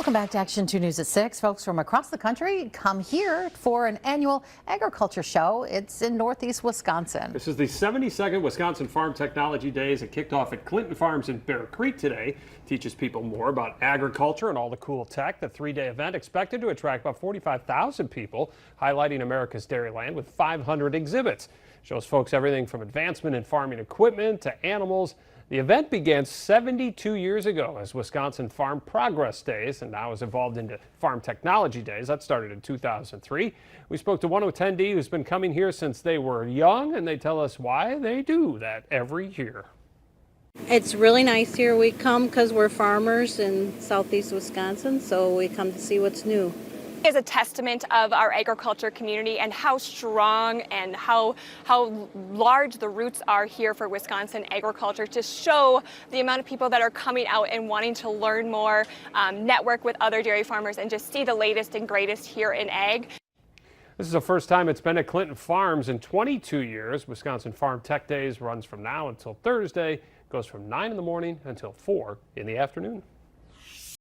Welcome back to Action 2 News at 6. Folks from across the country come here for an annual agriculture show. It's in northeast Wisconsin. This is the 72nd Wisconsin Farm Technology Days. It kicked off at Clinton Farms in Bear Creek today. Teaches people more about agriculture and all the cool tech. The three-day event expected to attract about 45,000 people, highlighting America's dairyland with 500 exhibits. Shows folks everything from advancement in farming equipment to animals. The event began 72 years ago as Wisconsin Farm Progress Days and now has evolved into Farm Technology Days. That started in 2003. We spoke to one attendee who's been coming here since they were young, and they tell us why they do that every year. It's really nice here. We come because we're farmers in southeast Wisconsin, so we come to see what's new. Is a testament of our agriculture community and how strong and how large the roots are here for Wisconsin agriculture, to show the amount of people that are coming out and wanting to learn more, network with other dairy farmers, and just see the latest and greatest here in ag. This is the first time it's been at Clinton Farms in 22 years. Wisconsin Farm Tech Days runs from now until Thursday, goes from 9 in the morning until 4 in the afternoon.